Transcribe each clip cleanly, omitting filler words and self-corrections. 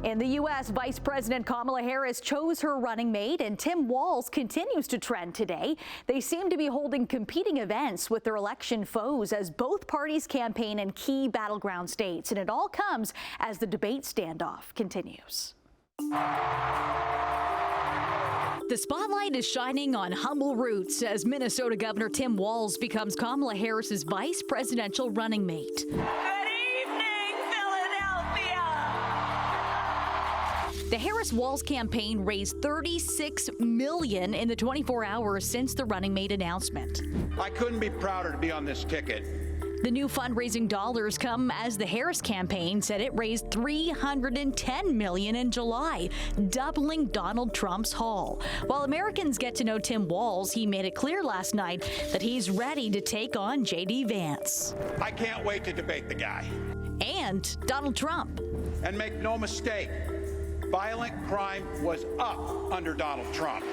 In the U.S., Vice President Kamala Harris chose her running mate, and Tim Walz continues to trend today. They seem to be holding competing events with their election foes as both parties campaign in key battleground states, and it all comes as the debate standoff continues. The spotlight is shining on humble roots as Minnesota Governor Tim Walz becomes Kamala Harris's vice presidential running mate. The Harris-Walz campaign raised $36 million in the 24 hours since the running mate announcement. I couldn't be prouder to be on this ticket. The new fundraising dollars come as the Harris campaign said it raised $310 million in July, doubling Donald Trump's haul. While Americans get to know Tim Walz, he made it clear last night that he's ready to take on J.D. Vance. I can't wait to debate the guy. And Donald Trump. And make no mistake, violent crime was up under Donald Trump.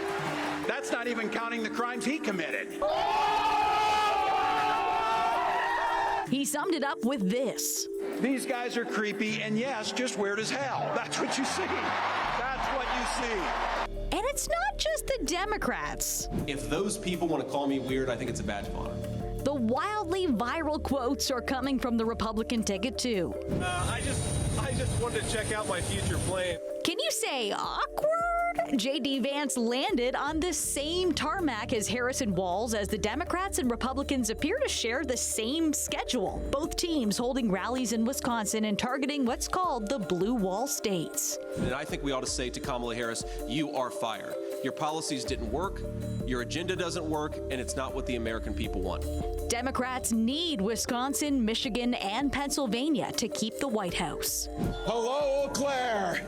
That's not even counting the crimes he committed. He summed it up with this. These guys are creepy and, yes, just weird as hell. That's what you see. That's what you see. And it's not just the Democrats. If those people want to call me weird, I think it's a badge of honor. The wildly viral quotes are coming from the Republican ticket, too. I just wanted to check out my future plane. Can you say awkward? J.D. Vance landed on the same tarmac as Harris and Walz as the Democrats and Republicans appear to share the same schedule. Both teams holding rallies in Wisconsin and targeting what's called the Blue Wall states. And I think we ought to say to Kamala Harris, you are fired. Your policies didn't work, your agenda doesn't work, and it's not what the American people want. Democrats need Wisconsin, Michigan, and Pennsylvania to keep the White House. Hello, Claire.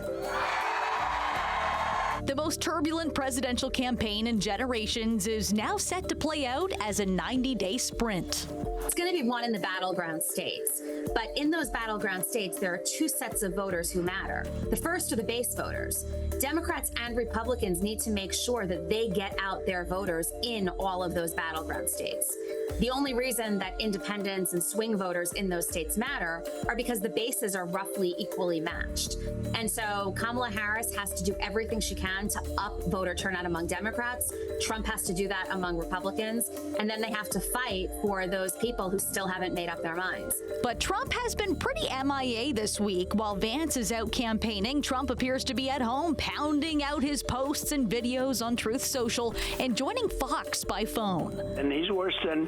The most turbulent presidential campaign in generations is now set to play out as a 90-day sprint. It's going to be won in the battleground states. But in those battleground states, there are two sets of voters who matter. The first are the base voters. Democrats and Republicans need to make sure that they get out their voters in all of those battleground states. The only reason that independents and swing voters in those states matter are because the bases are roughly equally matched. And so Kamala Harris has to do everything she can to up voter turnout among Democrats. Trump has to do that among Republicans. And then they have to fight for those people who still haven't made up their minds. But Trump has been pretty MIA this week. While Vance is out campaigning, Trump appears to be at home pounding out his posts and videos on Truth Social and joining Fox by phone. And he's worse than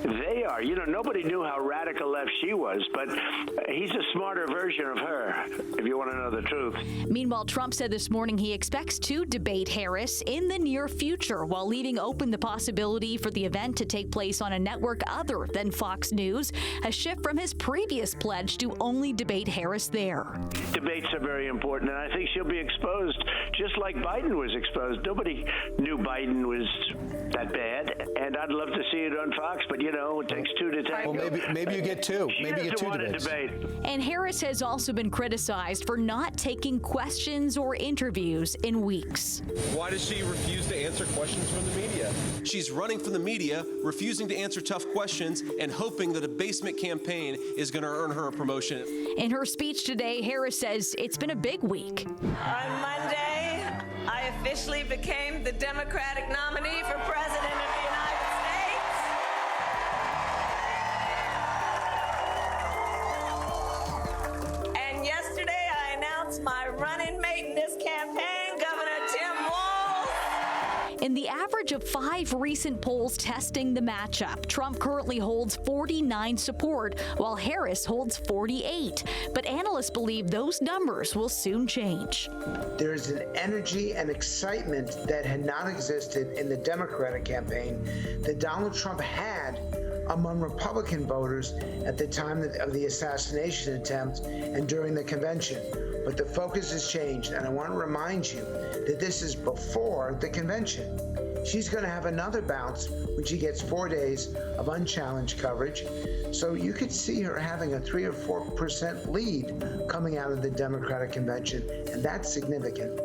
they are. You know, nobody knew how radical left she was, but he's a smarter version of her, if you want to know the truth. Meanwhile, Trump said this morning he expects to debate Harris in the near future, while leaving open the possibility for the event to take place on a network other than Fox News, a shift from his previous pledge to only debate Harris there. Debates are very important, and I think she'll be exposed just like Biden was exposed. Nobody knew Biden was that bad, and I'd love to see it on Fox, but you know, it takes two to tango. Well, maybe you get two. Maybe you get two debates. And Harris has also been criticized for not taking questions or interviews in weeks. Why does she refuse to answer questions from the media? She's running from the media, refusing to answer tough questions, and hoping that a basement campaign is going to earn her a promotion. In her speech today, Harris says it's been a big week. On Monday, I officially became the Democratic nominee for President of the United States. And yesterday, I announced my running mate in this campaign, Governor Tim Walz. In the average of 5 recent polls testing the matchup, Trump currently holds 49 support, while Harris holds 48. But analysts believe those numbers will soon change. There's an energy and excitement that had not existed in the Democratic campaign that Donald Trump had among Republican voters at the time of the assassination attempt and during the convention. But the focus has changed, and I want to remind you that this is before the convention. She's going to have another bounce when she gets 4 days of unchallenged coverage. So you could see her having a 3 or 4% lead coming out of the Democratic convention, and that's significant.